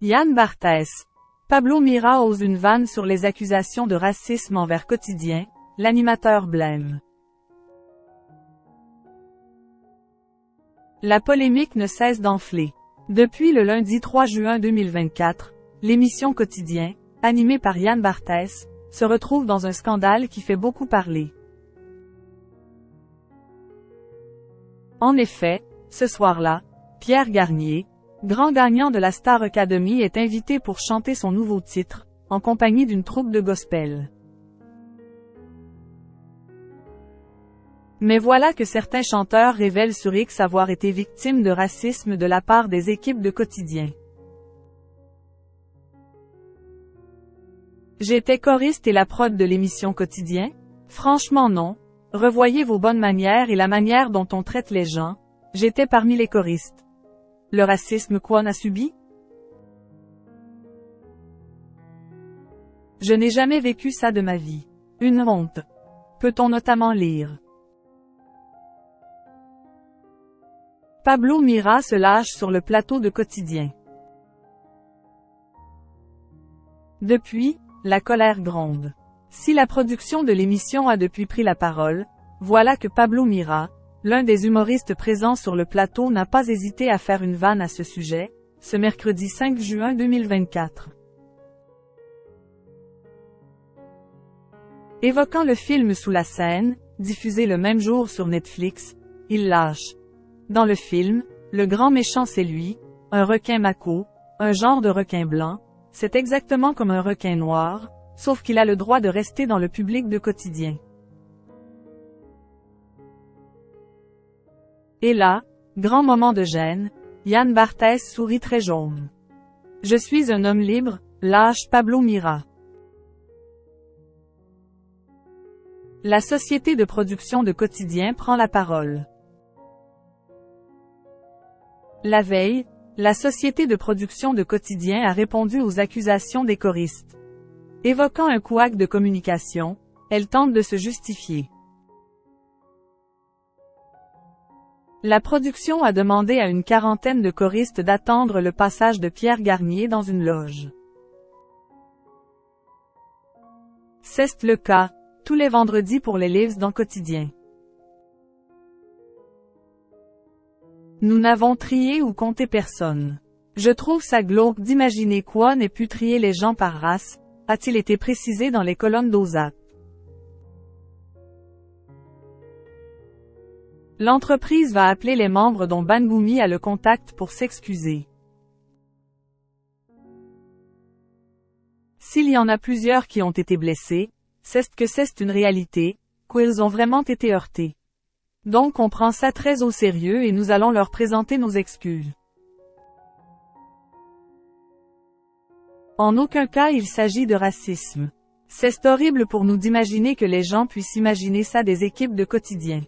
Yann Barthès. Pablo Mira ose une vanne sur les accusations de racisme envers Quotidien, l'animateur blême. La polémique ne cesse d'enfler. Depuis le lundi 3 juin 2024, l'émission Quotidien, animée par Yann Barthès, se retrouve dans un scandale qui fait beaucoup parler. En effet, ce soir-là, Pierre Garnier, grand gagnant de la Star Academy, est invité pour chanter son nouveau titre, en compagnie d'une troupe de gospel. Mais voilà que certains chanteurs révèlent sur X avoir été victimes de racisme de la part des équipes de Quotidien. J'étais choriste et la prod de l'émission Quotidien? Franchement non. Revoyez vos bonnes manières et la manière dont on traite les gens. J'étais parmi les choristes. Le racisme qu'on a subi? Je n'ai jamais vécu ça de ma vie. Une honte. Peut-on notamment lire. Pablo Mira se lâche sur le plateau de Quotidien. Depuis, la colère gronde. Si la production de l'émission a depuis pris la parole, voilà que Pablo Mira, l'un des humoristes présents sur le plateau, n'a pas hésité à faire une vanne à ce sujet, ce mercredi 5 juin 2024. Évoquant le film Sous la Seine, diffusé le même jour sur Netflix, il lâche. Dans le film, le grand méchant c'est lui, un requin mako, un genre de requin blanc, c'est exactement comme un requin noir, sauf qu'il a le droit de rester dans le public de Quotidien. Et là, grand moment de gêne, Yann Barthès sourit très jaune. Je suis un homme libre, lâche Pablo Mira. La société de production de Quotidien prend la parole. La veille, la société de production de Quotidien a répondu aux accusations des choristes. Évoquant un couac de communication, elle tente de se justifier. La production a demandé à une quarantaine de choristes d'attendre le passage de Pierre Garnier dans une loge. C'est le cas, tous les vendredis pour les lives dans Quotidien. Nous n'avons trié ou compté personne. Je trouve ça glauque d'imaginer qu'on ait pu trier les gens par race, a-t-il été précisé dans les colonnes d'OZAP. L'entreprise va appeler les membres dont Bangoumi a le contact pour s'excuser. S'il y en a plusieurs qui ont été blessés, c'est une réalité, qu'ils ont vraiment été heurtés. Donc on prend ça très au sérieux et nous allons leur présenter nos excuses. En aucun cas il s'agit de racisme. C'est horrible pour nous d'imaginer que les gens puissent imaginer ça des équipes de Quotidien.